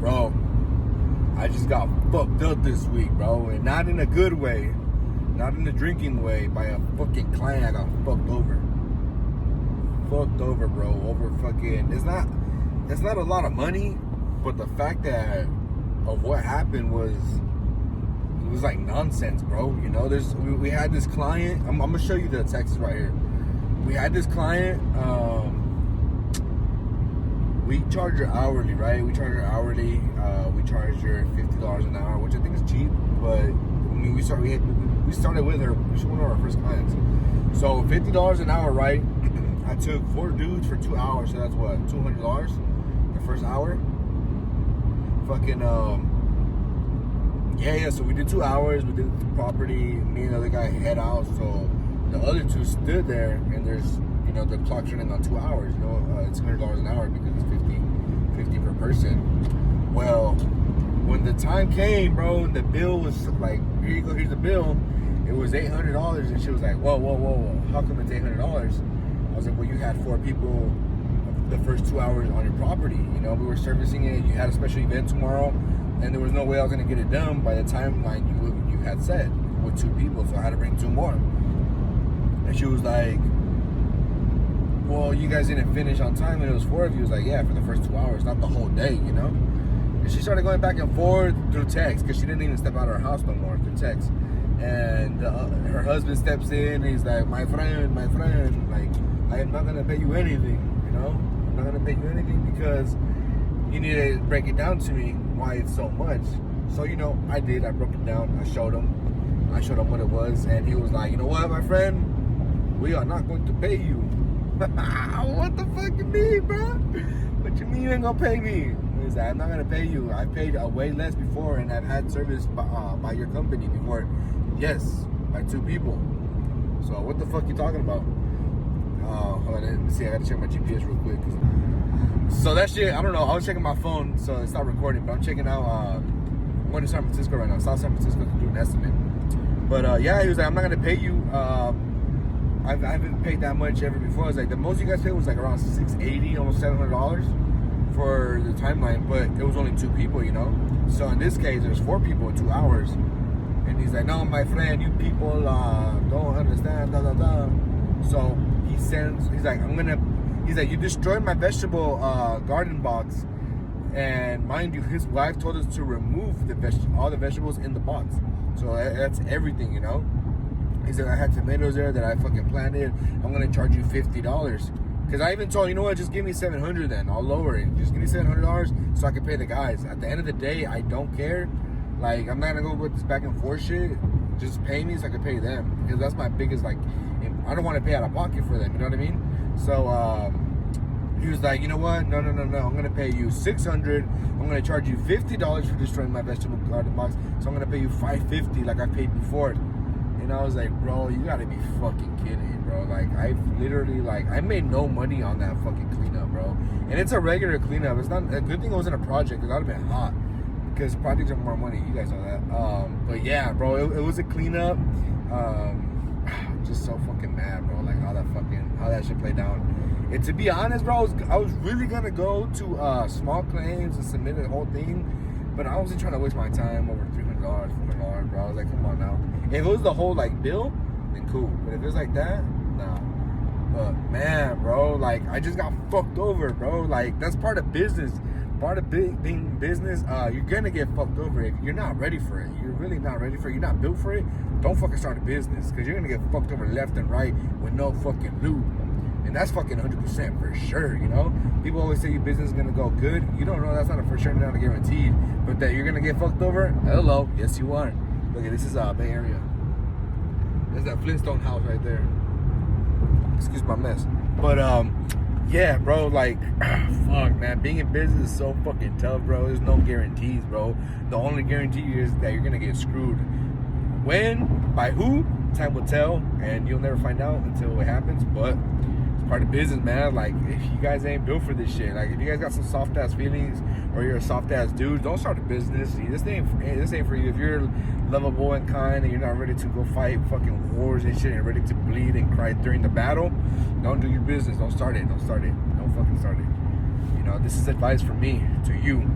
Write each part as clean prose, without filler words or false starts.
Bro, I just got fucked up this week, bro. And not in a good way. Not in a drinking way. By a fucking client I got fucked over. Fucked over, bro. Over fucking... It's not a lot of money. But the fact that... Of what happened was... It was like nonsense, bro. You know, we had this client... I'm going to show you the text right here. We had this client... We charge her hourly, right? We charge her hourly. We charge her $50 an hour, which I think is cheap. But I mean, we started with her. She's one of our first clients. So $50 an hour, right? I took 4 dudes for 2 hours, so that's what, $200 the first hour. Fucking yeah. So we did 2 hours. We did the property. Me and the other guy head out. So the other two stood there, and there's, you know, the clock's running on 2 hours. You know, it's $100 an hour because it's 50 per person. Well, when the time came, bro, and the bill was like, here you go, here's the bill. It was $800, and she was like, whoa, how come it's $800? I was like, well, you had 4 people the first 2 hours on your property. You know, we were servicing it. You had a special event tomorrow, and there was no way I was gonna get it done by the timeline you had set with 2 people. So I had to bring 2 more. And she was like, well, you guys didn't finish on time, and it was 4 of you. It was like, yeah, for the first 2 hours, not the whole day, you know? And she started going back and forth through text, because she didn't even step out of her house no more, through text. And her husband steps in, and he's like, my friend, like, I am not going to pay you anything, you know? I'm not going to pay you anything because you need to break it down to me why it's so much. So, you know, I did. I broke it down. I showed him what it was, and he was like, you know what, my friend? We are not going to pay you. What the fuck you mean, bro? What you mean you ain't gonna pay me? He's like, I'm not gonna pay you. I paid way less before, and I've had service by your company before. Yes, by 2 people. So what the fuck you talking about? Hold on, let me see. I gotta check my GPS real quick. So that shit, I don't know. I was checking my phone, so it's not recording. But I'm checking out. I'm going to San Francisco right now, South San Francisco, to do an estimate. But yeah, he was like, I'm not gonna pay you. I haven't paid that much ever before. I was like, the most you guys paid was like around $680, almost $700 for the timeline, but it was only 2 people, you know? So in this case, there's 4 people in 2 hours. And he's like, no, my friend, you people don't understand, So he's like, you destroyed my vegetable garden box. And mind you, his wife told us to remove all the vegetables in the box. So that's everything, you know? He said, I had tomatoes there that I fucking planted. I'm going to charge you $50. Because I even told, you know what, just give me $700 then. I'll lower it. Just give me $700 so I can pay the guys. At the end of the day, I don't care. Like, I'm not going to go with this back and forth shit. Just pay me so I can pay them. Because that's my biggest, like, I don't want to pay out of pocket for them. You know what I mean? So, he was like, you know what? No. I'm going to pay you $600. I'm going to charge you $50 for destroying my vegetable garden box. So I'm going to pay you $550 like I paid before. And I was like, bro, you gotta be fucking kidding me, bro. Like, I literally, like, I made no money on that fucking cleanup, bro. And it's a regular cleanup. It's not, a good thing it wasn't a project, because that would have been hot. Because projects are more money, you guys know that. But yeah, bro, it was a cleanup. Just so fucking mad, bro. Like, how that shit played down. And to be honest, bro, I was really gonna go to small claims and submit the whole thing. But I wasn't trying to waste my time over $300, $400, bro. I was like, come on now. If it was the whole, like, bill, then cool. But if it was like that, nah. But, man, bro, like, I just got fucked over, bro. Like, that's part of business. Part of being business, you're going to get fucked over if you're not ready for it. You're really not ready for it. You're not built for it. Don't fucking start a business, because you're going to get fucked over left and right with no fucking loot. And that's fucking 100% for sure, you know? People always say your business is going to go good. You don't know. That's not a for sure, not a guaranteed. But that you're going to get fucked over? Hello. Yes, you are. Look, this is Bay Area. There's that Flintstone house right there. Excuse my mess. But, yeah, bro, like, fuck, man. Being in business is so fucking tough, bro. There's no guarantees, bro. The only guarantee is that you're going to get screwed. When? By who? Time will tell. And you'll never find out until it happens. But it's part of business, man. Like, if you guys ain't built for this shit, like, if you guys got some soft ass feelings, or you're a soft ass dude, don't start a business. See, this ain't for you. If you're lovable and kind and you're not ready to go fight fucking wars and shit and ready to bleed and cry during the battle, don't do your business. Don't start it. Don't fucking start it. You know, this is advice from me to you.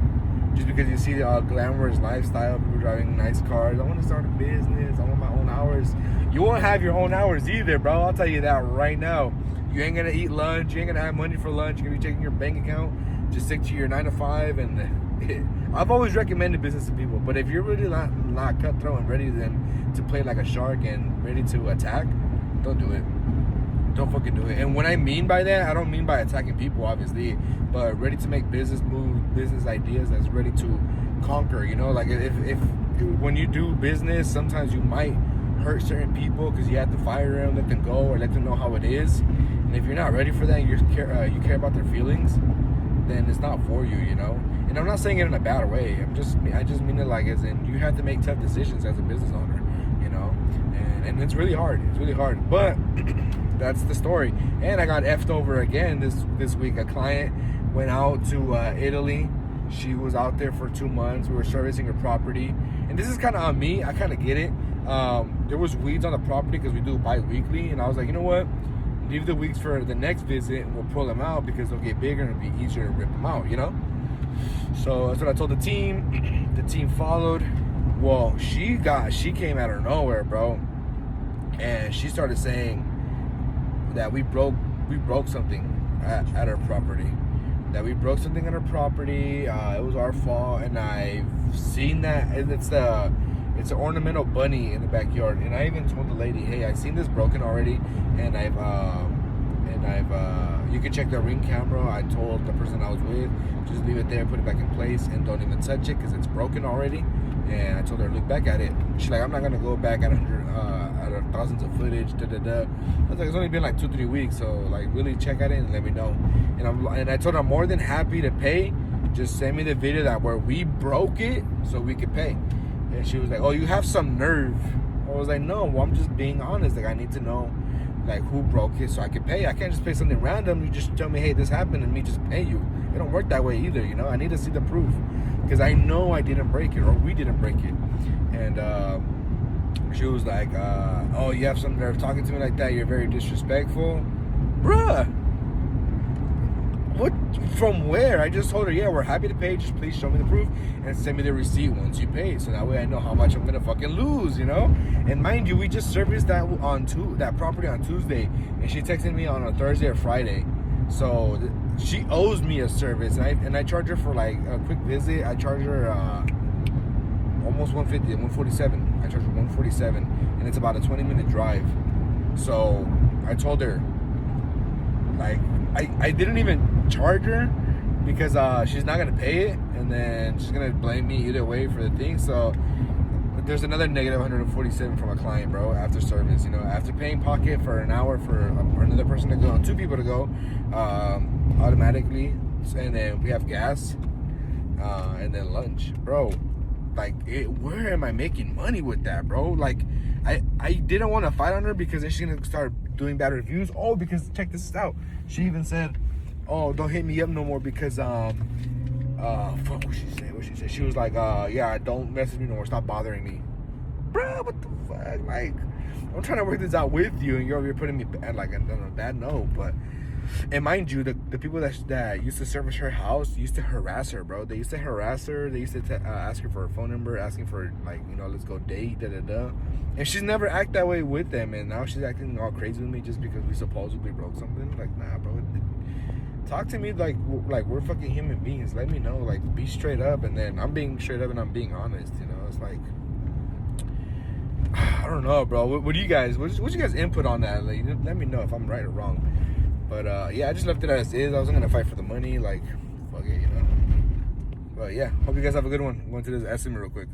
just because you see the glamorous lifestyle, people driving nice cars. I want to start a business. I want my own hours. You won't have your own hours either, bro. I'll tell you that right now. You ain't gonna eat lunch. You ain't gonna have money for lunch. You're gonna be checking your bank account. Just stick to your 9 to 5. And I've always recommended business to people. But if you're really not cutthroat and ready then to play like a shark and ready to attack, don't do it. Don't fucking do it. And what I mean by that, I don't mean by attacking people, obviously, but ready to make business moves, business ideas that's ready to conquer. You know, like if when you do business, sometimes you might hurt certain people because you have to fire them, let them go, or let them know how it is. And if you're not ready for that, you care about their feelings, then it's not for you. You know. And I'm not saying it in a bad way. I just mean it like as in you have to make tough decisions as a business owner. You know, and it's really hard. It's really hard, but. That's the story. And I got effed over again this week. A client went out to Italy. She was out there for 2 months. We were servicing her property. And this is kind of on me. I kind of get it. There was weeds on the property because we do bi-weekly. And I was like, you know what? Leave the weeds for the next visit and we'll pull them out because they'll get bigger and it'll be easier to rip them out, you know? So that's what I told the team. The team followed. Well, she came out of nowhere, bro. And she started saying that we broke something at her property. That we broke something at her property. It was our fault, and I've seen that. And it's an ornamental bunny in the backyard. And I even told the lady, hey, I've seen this broken already, and I've you can check the Ring camera. I told the person I was with, just leave it there, put it back in place, and don't even touch it because it's broken already. And I told her, look back at it. She's like, I'm not gonna go back at thousands of footage. I was like, it's only been like 2-3 weeks, so like really check at it and let me know. And I told her I'm more than happy to pay. Just send me the video that where we broke it so we could pay. And she was like, oh, you have some nerve. I was like, no, well, I'm just being honest. Like I need to know like who broke it so I can pay. I can't just pay something random. You just tell me, hey, this happened, and me just pay you. It don't work that way either, you know. I need to see the proof because I know I didn't break it or we didn't break it. And she was like, oh, you have some nerve talking to me like that. You're very disrespectful, bruh. What? From where? I just told her, yeah, we're happy to pay. Just please show me the proof and send me the receipt once you pay, so that way I know how much I'm gonna fucking lose, you know. And mind you, we just serviced that that property on Tuesday, and she texted me on a Thursday or Friday, so she owes me a service, and I charge her for like a quick visit. I charge her almost 150, 147. I charge her 147, and it's about a 20-minute drive. So I told her, like, I didn't even charge her because she's not gonna pay it, and then she's gonna blame me either way for the thing. So there's another negative 147 from a client, bro, after service. You know, after paying pocket for an hour for another person to go, 2 people to go, automatically, and then we have gas, and then lunch, bro. Like, where am I making money with that, bro? Like, I didn't want to fight on her because then she's gonna start doing bad reviews. Oh, because check this out. She even said, "Oh, don't hit me up no more because fuck, what she said? She was like, yeah, don't message me no more. Stop bothering me, bro. What the fuck? Like, I'm trying to work this out with you, and you're putting me bad, like on a bad note, but." And mind you, the people that used to service her house used to harass her, bro. They used to harass her. They used to ask her for her phone number, asking for, like, you know, let's go date, da-da-da. And she's never act that way with them. And now she's acting all crazy with me just because we supposedly broke something. Like, nah, bro. Talk to me like we're fucking human beings. Let me know. Like, be straight up. And then I'm being straight up and I'm being honest, you know. It's like, I don't know, bro. What do you guys, what's you guys input on that? Like, let me know if I'm right or wrong. But yeah, I just left it as is. I wasn't gonna fight for the money, like, fuck it, you know. But yeah, hope you guys have a good one. I'm going to this estimate real quick.